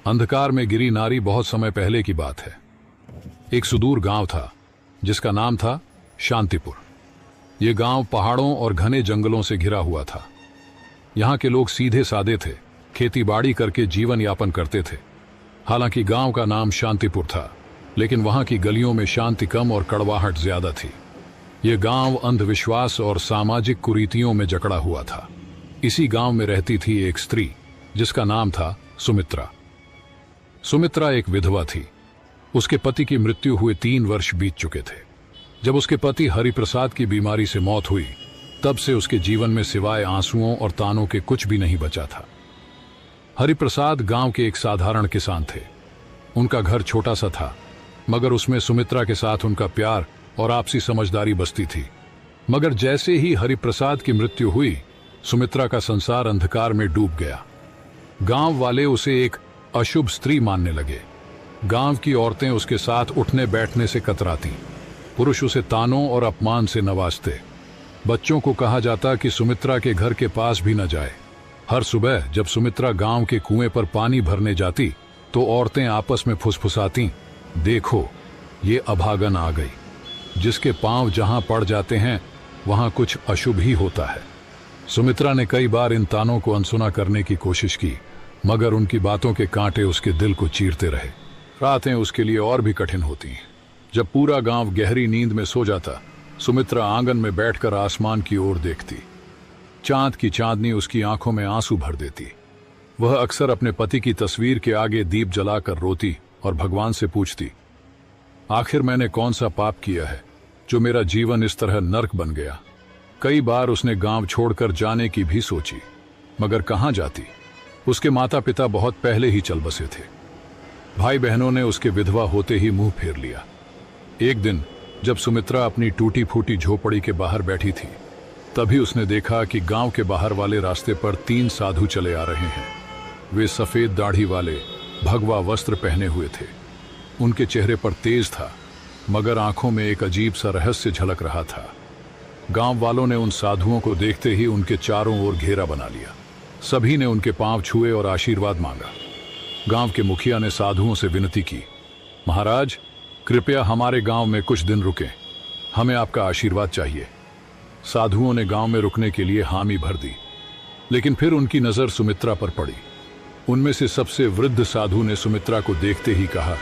अंधकार में गिरी नारी बहुत समय पहले की बात है। एक सुदूर गांव था जिसका नाम था शांतिपुर। ये गांव पहाड़ों और घने जंगलों से घिरा हुआ था। यहाँ के लोग सीधे सादे थे, खेतीबाड़ी करके जीवन यापन करते थे। हालांकि गांव का नाम शांतिपुर था, लेकिन वहां की गलियों में शांति कम और कड़वाहट ज्यादा थी। ये गांव अंधविश्वास और सामाजिक कुरीतियों में जकड़ा हुआ था। इसी गांव में रहती थी एक स्त्री जिसका नाम था सुमित्रा। सुमित्रा एक विधवा थी। उसके पति की मृत्यु हुए 3 वर्ष बीत चुके थे। जब उसके पति हरिप्रसाद की बीमारी से मौत हुई, तब से उसके जीवन में सिवाय आंसुओं और तानों के कुछ भी नहीं बचा था। हरिप्रसाद गांव के एक साधारण किसान थे। उनका घर छोटा सा था, मगर उसमें सुमित्रा के साथ उनका प्यार और आपसी समझदारी बसती थी। मगर जैसे ही हरिप्रसाद की मृत्यु हुई, सुमित्रा का संसार अंधकार में डूब गया। गांव वाले उसे एक अशुभ स्त्री मानने लगे। गांव की औरतें उसके साथ उठने बैठने से कतराती। पुरुष उसे तानों और अपमान से नवाजते। बच्चों को कहा जाता कि सुमित्रा के घर के पास भी न जाए। हर सुबह जब सुमित्रा गांव के कुएं पर पानी भरने जाती, तो औरतें आपस में फुसफुसाती, देखो ये अभागन आ गई। जिसके पांव जहां पड़ जाते हैं वहां कुछ अशुभ ही होता है। सुमित्रा ने कई बार इन तानों को अनसुना करने की कोशिश की, मगर उनकी बातों के कांटे उसके दिल को चीरते रहे। रातें उसके लिए और भी कठिन होती। जब पूरा गांव गहरी नींद में सो जाता, सुमित्रा आंगन में बैठकर आसमान की ओर देखती। चांद की चांदनी उसकी आंखों में आंसू भर देती। वह अक्सर अपने पति की तस्वीर के आगे दीप जलाकर रोती और भगवान से पूछती, आखिर मैंने कौन सा पाप किया है जो मेरा जीवन इस तरह नर्क बन गया। कई बार उसने गांव छोड़कर जाने की भी सोची, मगर कहां जाती। उसके माता पिता बहुत पहले ही चल बसे थे। भाई बहनों ने उसके विधवा होते ही मुंह फेर लिया। एक दिन जब सुमित्रा अपनी टूटी फूटी झोपड़ी के बाहर बैठी थी, तभी उसने देखा कि गांव के बाहर वाले रास्ते पर 3 साधु चले आ रहे हैं। वे सफेद दाढ़ी वाले, भगवा वस्त्र पहने हुए थे। उनके चेहरे पर तेज था, मगर आंखों में एक अजीब सा रहस्य झलक रहा था। गांव वालों ने उन साधुओं को देखते ही उनके चारों ओर घेरा बना लिया। सभी ने उनके पांव छुए और आशीर्वाद मांगा। गांव के मुखिया ने साधुओं से विनती की, महाराज कृपया हमारे गांव में कुछ दिन रुकें, हमें आपका आशीर्वाद चाहिए। साधुओं ने गांव में रुकने के लिए हामी भर दी, लेकिन फिर उनकी नजर सुमित्रा पर पड़ी। उनमें से सबसे वृद्ध साधु ने सुमित्रा को देखते ही कहा,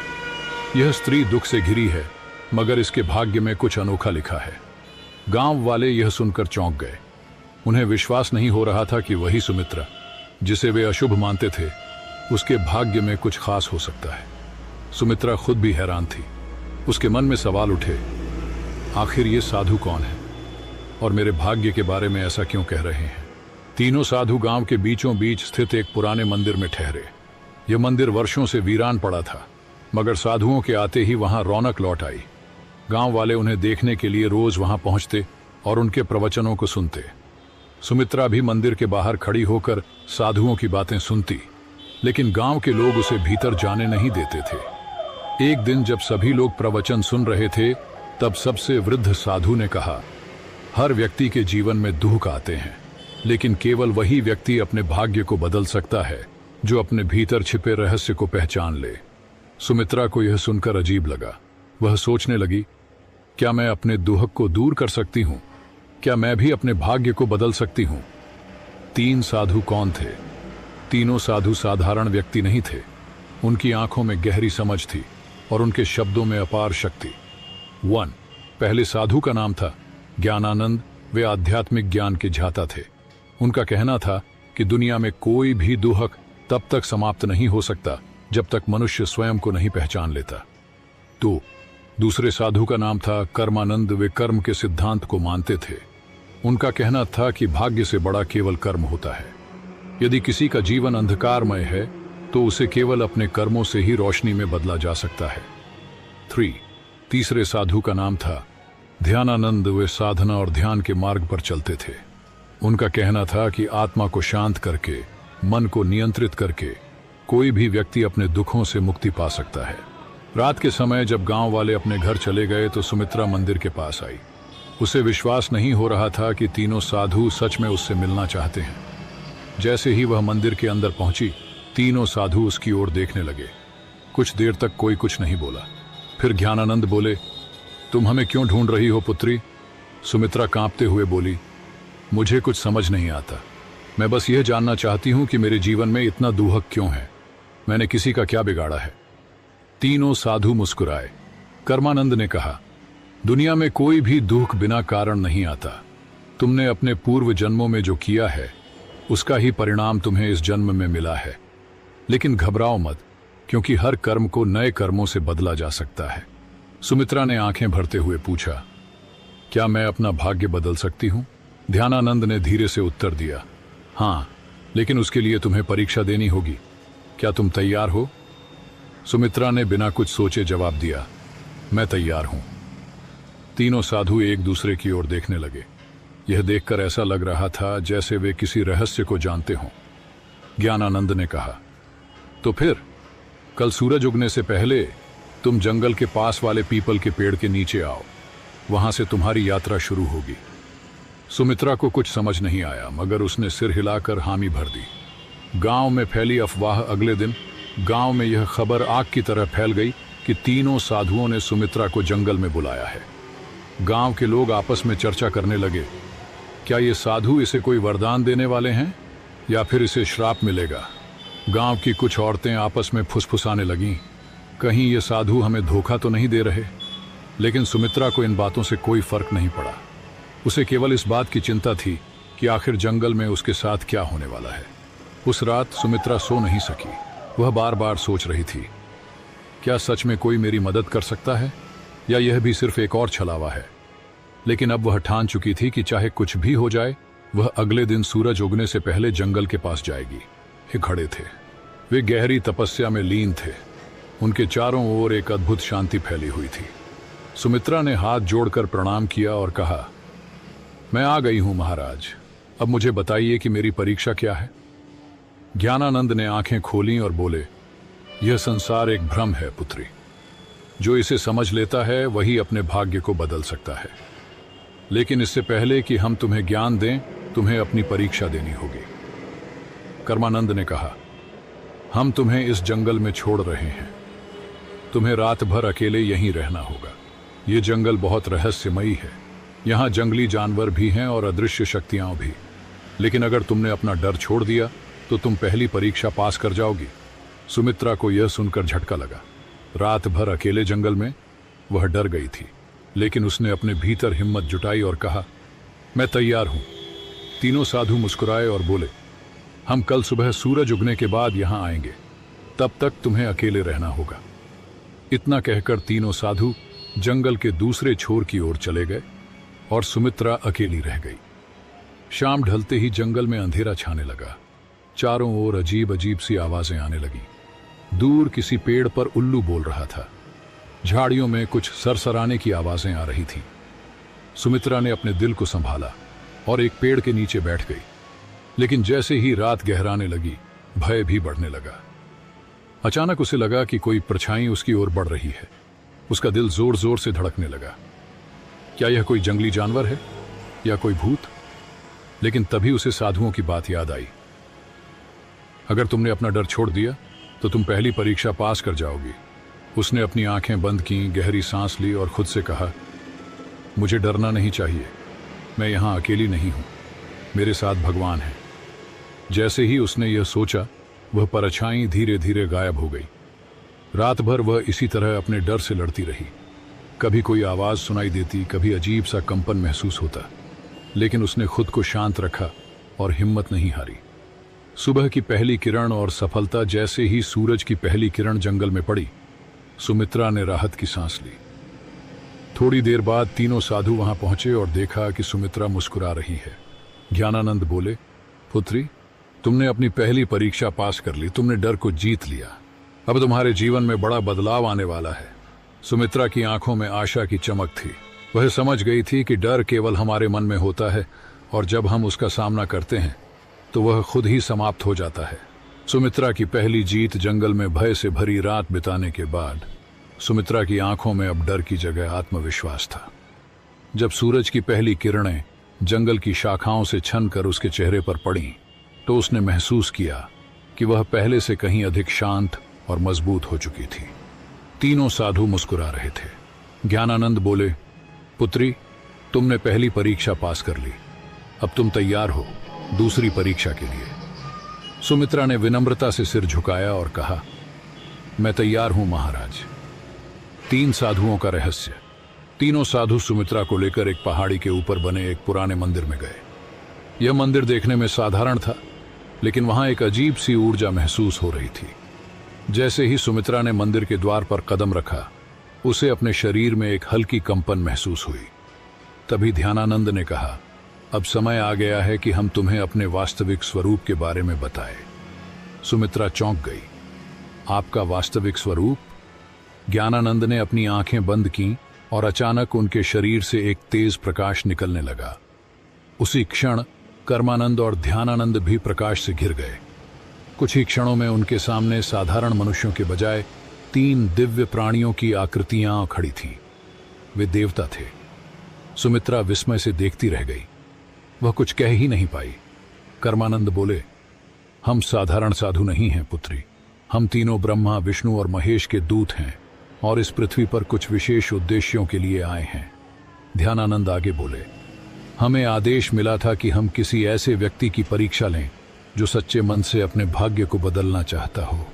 यह स्त्री दुख से घिरी है, मगर इसके भाग्य में कुछ अनोखा लिखा है। गांव वाले यह सुनकर चौंक गए। उन्हें विश्वास नहीं हो रहा था कि वही सुमित्रा, जिसे वे अशुभ मानते थे, उसके भाग्य में कुछ खास हो सकता है। सुमित्रा खुद भी हैरान थी। उसके मन में सवाल उठे, आखिर ये साधु कौन है और मेरे भाग्य के बारे में ऐसा क्यों कह रहे हैं। तीनों साधु गांव के बीचों बीच स्थित एक पुराने मंदिर में ठहरे। यह मंदिर वर्षों से वीरान पड़ा था, मगर साधुओं के आते ही वहां रौनक लौट आई। गांव वाले उन्हें देखने के लिए रोज वहां पहुंचते और उनके प्रवचनों को सुनते। सुमित्रा भी मंदिर के बाहर खड़ी होकर साधुओं की बातें सुनती, लेकिन गांव के लोग उसे भीतर जाने नहीं देते थे। एक दिन जब सभी लोग प्रवचन सुन रहे थे, तब सबसे वृद्ध साधु ने कहा, हर व्यक्ति के जीवन में दुख आते हैं, लेकिन केवल वही व्यक्ति अपने भाग्य को बदल सकता है जो अपने भीतर छिपे रहस्य को पहचान ले। सुमित्रा को यह सुनकर अजीब लगा। वह सोचने लगी, क्या मैं अपने दुख को दूर कर सकती हूँ? क्या मैं भी अपने भाग्य को बदल सकती हूँ? 3 साधु कौन थे? तीनों साधु साधारण व्यक्ति नहीं थे। उनकी आंखों में गहरी समझ थी और उनके शब्दों में अपार शक्ति। 1 पहले साधु का नाम था ज्ञानानंद। वे आध्यात्मिक ज्ञान के झाता थे। उनका कहना था कि दुनिया में कोई भी दुख तब तक समाप्त नहीं हो सकता जब तक मनुष्य स्वयं को नहीं पहचान लेता। 2 दूसरे साधु का नाम था कर्मानंद। वे कर्म के सिद्धांत को मानते थे। उनका कहना था कि भाग्य से बड़ा केवल कर्म होता है। यदि किसी का जीवन अंधकारमय है, तो उसे केवल अपने कर्मों से ही रोशनी में बदला जा सकता है। 3 तीसरे साधु का नाम था ध्यानानंद। वे साधना और ध्यान के मार्ग पर चलते थे। उनका कहना था कि आत्मा को शांत करके, मन को नियंत्रित करके कोई भी व्यक्ति अपने दुखों से मुक्ति पा सकता है। रात के समय जब गांव वाले अपने घर चले गए, तो सुमित्रा मंदिर के पास आई। उसे विश्वास नहीं हो रहा था कि तीनों साधु सच में उससे मिलना चाहते हैं। जैसे ही वह मंदिर के अंदर पहुंची, तीनों साधु उसकी ओर देखने लगे। कुछ देर तक कोई कुछ नहीं बोला। फिर ज्ञानानंद बोले, तुम हमें क्यों ढूंढ रही हो पुत्री? सुमित्रा कांपते हुए बोली, मुझे कुछ समझ नहीं आता। मैं बस यह जानना चाहती हूं कि मेरे जीवन में इतना दुहक क्यों है। मैंने किसी का क्या बिगाड़ा है? तीनों साधु मुस्कुराए। कर्मानंद ने कहा, दुनिया में कोई भी दुख बिना कारण नहीं आता। तुमने अपने पूर्व जन्मों में जो किया है उसका ही परिणाम तुम्हें इस जन्म में मिला है। लेकिन घबराओ मत, क्योंकि हर कर्म को नए कर्मों से बदला जा सकता है। सुमित्रा ने आंखें भरते हुए पूछा, क्या मैं अपना भाग्य बदल सकती हूं? ध्यानानंद ने धीरे से उत्तर दिया, हाँ, लेकिन उसके लिए तुम्हें परीक्षा देनी होगी। क्या तुम तैयार हो? सुमित्रा ने बिना कुछ सोचे जवाब दिया, मैं तैयार हूं। तीनों साधु एक दूसरे की ओर देखने लगे। यह देखकर ऐसा लग रहा था जैसे वे किसी रहस्य को जानते हों। ज्ञानानंद ने कहा, तो फिर कल सूरज उगने से पहले तुम जंगल के पास वाले पीपल के पेड़ के नीचे आओ। वहां से तुम्हारी यात्रा शुरू होगी। सुमित्रा को कुछ समझ नहीं आया, मगर उसने सिर हिलाकर हामी भर दी। गांव में फैली अफवाह अगले दिन गांव में यह खबर आग की तरह फैल गई कि तीनों साधुओं ने सुमित्रा को जंगल में बुलाया है। गांव के लोग आपस में चर्चा करने लगे, क्या ये साधु इसे कोई वरदान देने वाले हैं या फिर इसे श्राप मिलेगा? गांव की कुछ औरतें आपस में फुसफुसाने लगीं, कहीं ये साधु हमें धोखा तो नहीं दे रहे। लेकिन सुमित्रा को इन बातों से कोई फर्क नहीं पड़ा। उसे केवल इस बात की चिंता थी कि आखिर जंगल में उसके साथ क्या होने वाला है। उस रात सुमित्रा सो नहीं सकी। वह बार बार सोच रही थी, क्या सच में कोई मेरी मदद कर सकता है या यह भी सिर्फ एक और छलावा है? लेकिन अब वह ठान चुकी थी कि चाहे कुछ भी हो जाए, वह अगले दिन सूरज उगने से पहले जंगल के पास जाएगी। ये खड़े थे, वे गहरी तपस्या में लीन थे। उनके चारों ओर एक अद्भुत शांति फैली हुई थी। सुमित्रा ने हाथ जोड़कर प्रणाम किया और कहा, मैं आ गई हूं महाराज, अब मुझे बताइए कि मेरी परीक्षा क्या है? ज्ञानानंद ने आंखें खोलीं और बोले, यह संसार एक भ्रम है पुत्री। जो इसे समझ लेता है वही अपने भाग्य को बदल सकता है। लेकिन इससे पहले कि हम तुम्हें ज्ञान दें, तुम्हें अपनी परीक्षा देनी होगी। कर्मानंद ने कहा, हम तुम्हें इस जंगल में छोड़ रहे हैं। तुम्हें रात भर अकेले यहीं रहना होगा। ये जंगल बहुत रहस्यमयी है। यहाँ जंगली जानवर भी हैं और अदृश्य शक्तियां भी। लेकिन अगर तुमने अपना डर छोड़ दिया तो तुम पहली परीक्षा पास कर जाओगी। सुमित्रा को यह सुनकर झटका लगा। रात भर अकेले जंगल में वह डर गई थी, लेकिन उसने अपने भीतर हिम्मत जुटाई और कहा, मैं तैयार हूं। तीनों साधु मुस्कुराए और बोले, हम कल सुबह सूरज उगने के बाद यहां आएंगे। तब तक तुम्हें अकेले रहना होगा। इतना कहकर तीनों साधु जंगल के दूसरे छोर की ओर चले गए और सुमित्रा अकेली रह गई। शाम ढलते ही जंगल में अंधेरा छाने लगा। चारों ओर अजीब अजीब सी आवाजें आने लगीं। दूर किसी पेड़ पर उल्लू बोल रहा था। झाड़ियों में कुछ सरसराने की आवाजें आ रही थीं। सुमित्रा ने अपने दिल को संभाला और एक पेड़ के नीचे बैठ गई। लेकिन जैसे ही रात गहराने लगी, भय भी बढ़ने लगा। अचानक उसे लगा कि कोई परछाई उसकी ओर बढ़ रही है। उसका दिल जोर जोर से धड़कने लगा। क्या यह कोई जंगली जानवर है या कोई भूत? लेकिन तभी उसे साधुओं की बात याद आई। अगर तुमने अपना डर छोड़ दिया तो तुम पहली परीक्षा पास कर जाओगी। उसने अपनी आंखें बंद की, गहरी सांस ली और खुद से कहा, मुझे डरना नहीं चाहिए। मैं यहां अकेली नहीं हूं, मेरे साथ भगवान है। जैसे ही उसने यह सोचा, वह परछाई धीरे धीरे गायब हो गई। रात भर वह इसी तरह अपने डर से लड़ती रही। कभी कोई आवाज सुनाई देती, कभी अजीब सा कंपन महसूस होता, लेकिन उसने खुद को शांत रखा और हिम्मत नहीं हारी। सुबह की पहली किरण और सफलता जैसे ही सूरज की पहली किरण जंगल में पड़ी, सुमित्रा ने राहत की सांस ली। थोड़ी देर बाद तीनों साधु वहां पहुंचे और देखा कि सुमित्रा मुस्कुरा रही है। ज्ञानानंद बोले, पुत्री, तुमने अपनी पहली परीक्षा पास कर ली। तुमने डर को जीत लिया। अब तुम्हारे जीवन में बड़ा बदलाव आने वाला है। सुमित्रा की आंखों में आशा की चमक थी। वह समझ गई थी कि डर केवल हमारे मन में होता है और जब हम उसका सामना करते हैं तो वह खुद ही समाप्त हो जाता है। सुमित्रा की पहली जीत जंगल में भय से भरी रात बिताने के बाद सुमित्रा की आंखों में अब डर की जगह आत्मविश्वास था। जब सूरज की पहली किरणें जंगल की शाखाओं से छनकर उसके चेहरे पर पड़ीं, तो उसने महसूस किया कि वह पहले से कहीं अधिक शांत और मजबूत हो चुकी थी। तीनों साधु मुस्कुरा रहे थे। ज्ञानानंद बोले, पुत्री, तुमने पहली परीक्षा पास कर ली, अब तुम तैयार हो दूसरी परीक्षा के लिए। सुमित्रा ने विनम्रता से सिर झुकाया और कहा, मैं तैयार हूं महाराज। 3 साधुओं का रहस्य। तीनों साधु सुमित्रा को लेकर एक पहाड़ी के ऊपर बने एक पुराने मंदिर में गए। यह मंदिर देखने में साधारण था, लेकिन वहां एक अजीब सी ऊर्जा महसूस हो रही थी। जैसे ही सुमित्रा ने मंदिर के द्वार पर कदम रखा, उसे अपने शरीर में एक हल्की कंपन महसूस हुई। तभी ध्यानानंद ने कहा, अब समय आ गया है कि हम तुम्हें अपने वास्तविक स्वरूप के बारे में बताएं। सुमित्रा चौंक गई। आपका वास्तविक स्वरूप? ज्ञानानंद ने अपनी आंखें बंद की और अचानक उनके शरीर से एक तेज प्रकाश निकलने लगा। उसी क्षण कर्मानंद और ध्यानानंद भी प्रकाश से घिर गए। कुछ ही क्षणों में उनके सामने साधारण मनुष्यों के बजाय 3 दिव्य प्राणियों की आकृतियां खड़ी थीं। वे देवता थे। सुमित्रा विस्मय से देखती रह गई। वह कुछ कह ही नहीं पाई। कर्मानंद बोले, हम साधारण साधु नहीं हैं पुत्री। हम तीनों ब्रह्मा, विष्णु और महेश के दूत हैं और इस पृथ्वी पर कुछ विशेष उद्देश्यों के लिए आए हैं। ध्यानानंद आगे बोले, हमें आदेश मिला था कि हम किसी ऐसे व्यक्ति की परीक्षा लें जो सच्चे मन से अपने भाग्य को बदलना चाहता हो,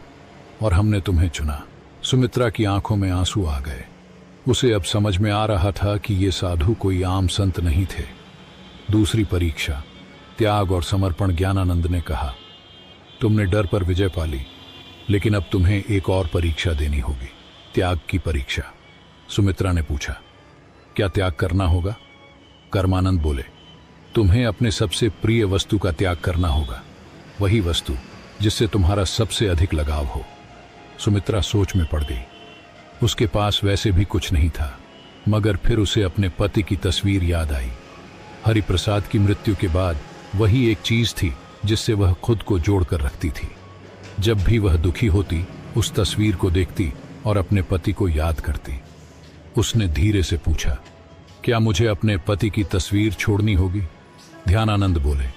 और हमने तुम्हें चुना। सुमित्रा की आंखों में आंसू आ गए। उसे अब समझ में आ रहा था कि ये साधु कोई आम संत नहीं थे। दूसरी परीक्षा, त्याग और समर्पण। ज्ञानानंद ने कहा, तुमने डर पर विजय पा ली, लेकिन अब तुम्हें एक और परीक्षा देनी होगी, त्याग की परीक्षा। सुमित्रा ने पूछा, क्या त्याग करना होगा? कर्मानंद बोले, तुम्हें अपने सबसे प्रिय वस्तु का त्याग करना होगा, वही वस्तु जिससे तुम्हारा सबसे अधिक लगाव हो। सुमित्रा सोच में पड़ गई। उसके पास वैसे भी कुछ नहीं था, मगर फिर उसे अपने पति की तस्वीर याद आई। हरिप्रसाद की मृत्यु के बाद वही एक चीज थी जिससे वह खुद को जोड़कर रखती थी। जब भी वह दुखी होती, उस तस्वीर को देखती और अपने पति को याद करती। उसने धीरे से पूछा, क्या मुझे अपने पति की तस्वीर छोड़नी होगी? ध्यानानंद बोले,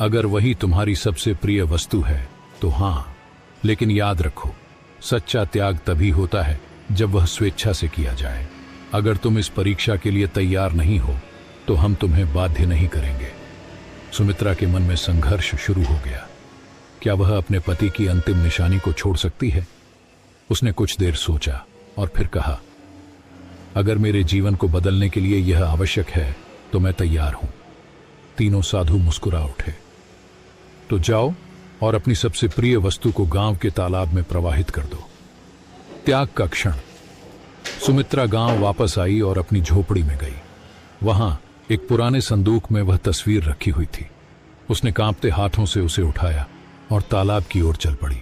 अगर वही तुम्हारी सबसे प्रिय वस्तु है तो हां, लेकिन याद रखो, सच्चा त्याग तभी होता है जब वह स्वेच्छा से किया जाए। अगर तुम इस परीक्षा के लिए तैयार नहीं हो तो हम तुम्हें बाध्य नहीं करेंगे। सुमित्रा के मन में संघर्ष शुरू हो गया। क्या वह अपने पति की अंतिम निशानी को छोड़ सकती है? उसने कुछ देर सोचा और फिर कहा, अगर मेरे जीवन को बदलने के लिए यह आवश्यक है तो मैं तैयार हूं। तीनों साधु मुस्कुरा उठे। तो जाओ और अपनी सबसे प्रिय वस्तु को गांव के तालाब में प्रवाहित कर दो। त्याग का क्षण। सुमित्रा गांव वापस आई और अपनी झोपड़ी में गई। वहां एक पुराने संदूक में वह तस्वीर रखी हुई थी। उसने कांपते हाथों से उसे उठाया और तालाब की ओर चल पड़ी।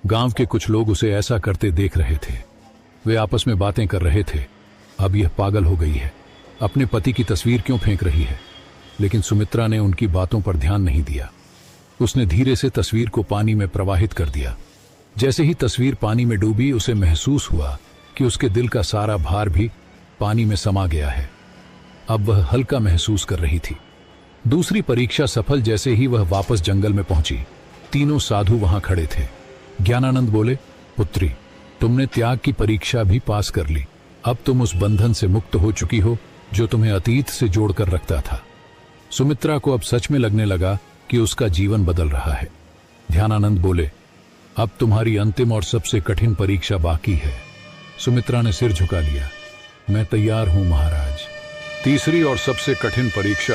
गांव के कुछ लोग उसे ऐसा करते देख रहे थे। वे आपस में बातें कर रहे थे, अब यह पागल हो गई है, अपने पति की तस्वीर क्यों फेंक रही है? लेकिन सुमित्रा ने उनकी बातों पर ध्यान नहीं दिया। उसने धीरे से तस्वीर को पानी में प्रवाहित कर दिया। जैसे ही तस्वीर पानी में डूबी, उसे महसूस हुआ कि उसके दिल का सारा भार भी पानी में समा गया है। अब वह हल्का महसूस कर रही थी। दूसरी परीक्षा सफल। जैसे ही वह वापस जंगल में पहुंची, तीनों साधु वहां खड़े थे। ज्ञानानंद बोले, पुत्री, तुमने त्याग की परीक्षा भी पास कर ली। अब तुम उस बंधन से मुक्त हो चुकी हो जो तुम्हें अतीत से जोड़कर रखता था। सुमित्रा को अब सच में लगने लगा कि उसका जीवन बदल रहा है। ध्यानानंद बोले, अब तुम्हारी अंतिम और सबसे कठिन परीक्षा बाकी है। सुमित्रा ने सिर झुका लिया। मैं तैयार हूं महाराज। तीसरी और सबसे कठिन परीक्षा।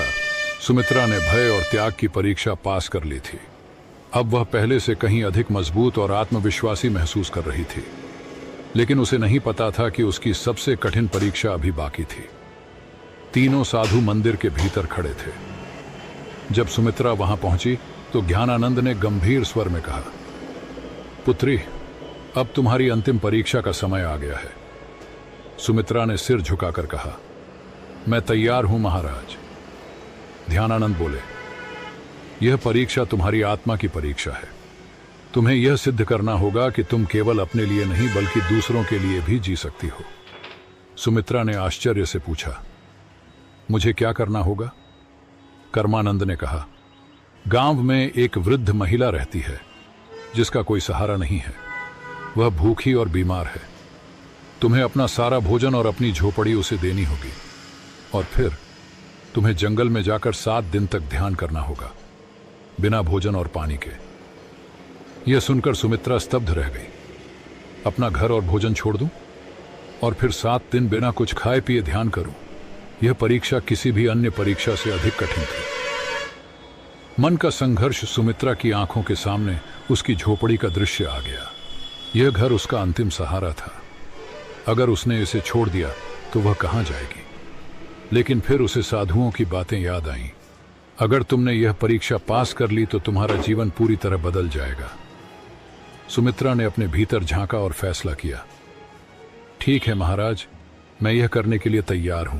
सुमित्रा ने भय और त्याग की परीक्षा पास कर ली थी। अब वह पहले से कहीं अधिक मजबूत और आत्मविश्वासी महसूस कर रही थी, लेकिन उसे नहीं पता था कि उसकी सबसे कठिन परीक्षा अभी बाकी थी। तीनों साधु मंदिर के भीतर खड़े थे। जब सुमित्रा वहां पहुंची तो ज्ञानानंद ने गंभीर स्वर में कहा, पुत्री, अब तुम्हारी अंतिम परीक्षा का समय आ गया है। सुमित्रा ने सिर झुकाकर कहा, मैं तैयार हूं महाराज। ध्यानानंद बोले, यह परीक्षा तुम्हारी आत्मा की परीक्षा है। तुम्हें यह सिद्ध करना होगा कि तुम केवल अपने लिए नहीं बल्कि दूसरों के लिए भी जी सकती हो। सुमित्रा ने आश्चर्य से पूछा, मुझे क्या करना होगा? कर्मानंद ने कहा, गांव में एक वृद्ध महिला रहती है। जिसका कोई सहारा नहीं है। वह भूखी और बीमार है। तुम्हें अपना सारा भोजन और अपनी झोपड़ी उसे देनी होगी, और फिर तुम्हें जंगल में जाकर 7 दिन तक ध्यान करना होगा, बिना भोजन और पानी के। यह सुनकर सुमित्रा स्तब्ध रह गई। अपना घर और भोजन छोड़ दूं और फिर 7 दिन बिना कुछ खाए पिए ध्यान करूं? यह परीक्षा किसी भी अन्य परीक्षा से अधिक कठिन थी। मन का संघर्ष। सुमित्रा की आंखों के सामने उसकी झोपड़ी का दृश्य आ गया। यह घर उसका अंतिम सहारा था। अगर उसने इसे छोड़ दिया तो वह कहां जाएगी? लेकिन फिर उसे साधुओं की बातें याद आईं। अगर तुमने यह परीक्षा पास कर ली तो तुम्हारा जीवन पूरी तरह बदल जाएगा। सुमित्रा ने अपने भीतर झांका और फैसला किया, ठीक है महाराज, मैं यह करने के लिए तैयार हूं।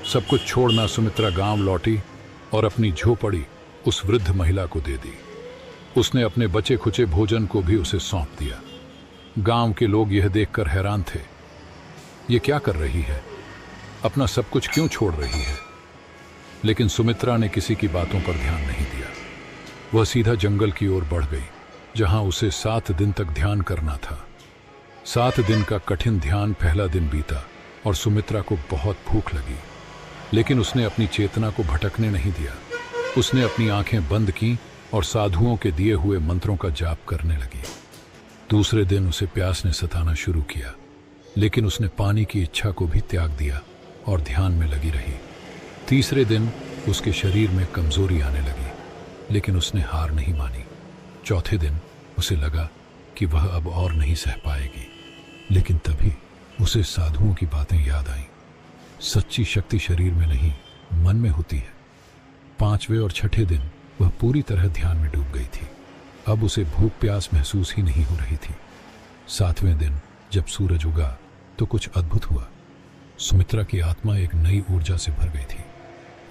सब कुछ छोड़ना सुमित्रा गांव लौटी और अपनी झोपड़ी उस वृद्ध महिला को दे दी। उसने अपने बचे खुचे भोजन को भी उसे सौंप दिया। गांव के लोग यह देखकर हैरान थे। ये क्या कर रही है? अपना सब कुछ क्यों छोड़ रही है? लेकिन सुमित्रा ने किसी की बातों पर ध्यान नहीं दिया। वह सीधा जंगल की ओर बढ़ गई, जहां उसे 7 दिन तक ध्यान करना था। 7 दिन का कठिन ध्यान। पहला दिन बीता और सुमित्रा को बहुत भूख लगी, लेकिन उसने अपनी चेतना को भटकने नहीं दिया। उसने अपनी आंखें बंद की और साधुओं के दिए हुए मंत्रों का जाप करने लगी। दूसरे दिन उसे प्यास ने सताना शुरू किया, लेकिन उसने पानी की इच्छा को भी त्याग दिया और ध्यान में लगी रही। तीसरे दिन उसके शरीर में कमजोरी आने लगी, लेकिन उसने हार नहीं मानी। चौथे दिन उसे लगा कि वह अब और नहीं सह पाएगी, लेकिन तभी उसे साधुओं की बातें याद आईं। सच्ची शक्ति शरीर में नहीं, मन में होती है। 5वें और 6ठे दिन वह पूरी तरह ध्यान में डूब गई थी। अब उसे भूख प्यास महसूस ही नहीं हो रही थी। 7वें दिन जब सूरज उगा तो कुछ अद्भुत हुआ। सुमित्रा की आत्मा एक नई ऊर्जा से भर गई थी।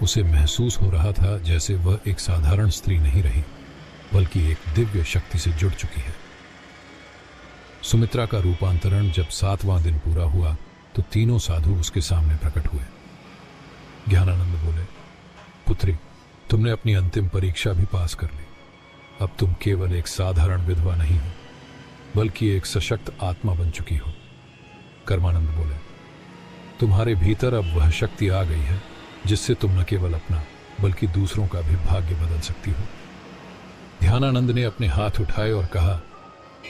उसे महसूस हो रहा था जैसे वह एक साधारण स्त्री नहीं रही, बल्कि एक दिव्य शक्ति से जुड़ चुकी है। सुमित्रा का रूपांतरण जब 7वां दिन पूरा हुआ तो तीनों साधु उसके सामने प्रकट हुए। ज्ञानानंद बोले, पुत्री, तुमने अपनी अंतिम परीक्षा भी पास कर ली। अब तुम केवल एक साधारण विधवा नहीं हो, बल्कि एक सशक्त आत्मा बन चुकी हो। कर्मानंद बोले, तुम्हारे भीतर अब वह शक्ति आ गई है जिससे तुम न केवल अपना बल्कि दूसरों का भी भाग्य बदल सकती हो। ध्यानानंद ने अपने हाथ उठाए और कहा,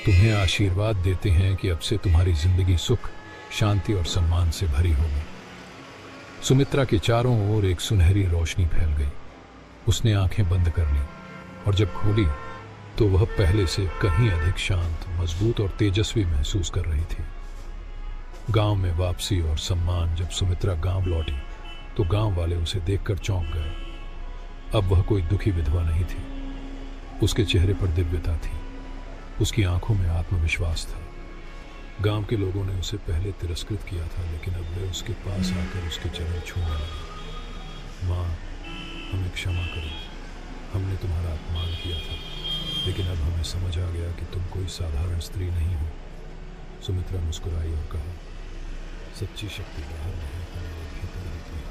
तुम्हें आशीर्वाद देते हैं कि अब से तुम्हारी जिंदगी सुख, शांति और सम्मान से भरी होगी। सुमित्रा के चारों ओर एक सुनहरी रोशनी फैल गई। उसने आंखें बंद कर ली और जब खोली तो वह पहले से कहीं अधिक शांत, मजबूत और तेजस्वी महसूस कर रही थी। गांव में वापसी और सम्मान। जब सुमित्रा गांव लौटी तो गांव वाले उसे देखकर चौंक गए। अब वह कोई दुखी विधवा नहीं थी। उसके चेहरे पर दिव्यता थी, उसकी आंखों में आत्मविश्वास था। गांव के लोगों ने उसे पहले तिरस्कृत किया था, लेकिन अब वे उसके पास आकर उसके चरण छूने लगे। माँ, हमें क्षमा करो, हमने तुम्हारा अपमान किया था, लेकिन अब हमें समझ आ गया कि तुम कोई साधारण स्त्री नहीं हो। सुमित्रा मुस्कुराई और कहा, सच्ची शक्ति बाहर नहीं, हमारे भीतर होती है।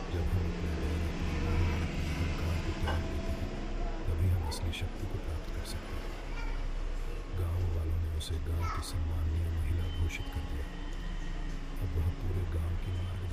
जब हम अपने डर, अपने मोह, अपने अहंकार को त्याग देते हैं, तभी हम असली शक्ति को प्राप्त कर सकते हैं। गांव वालों ने उसे गांव की सम्मानीय महिला घोषित कर दिया। अब वह पूरे गांव की मार्गदर्शक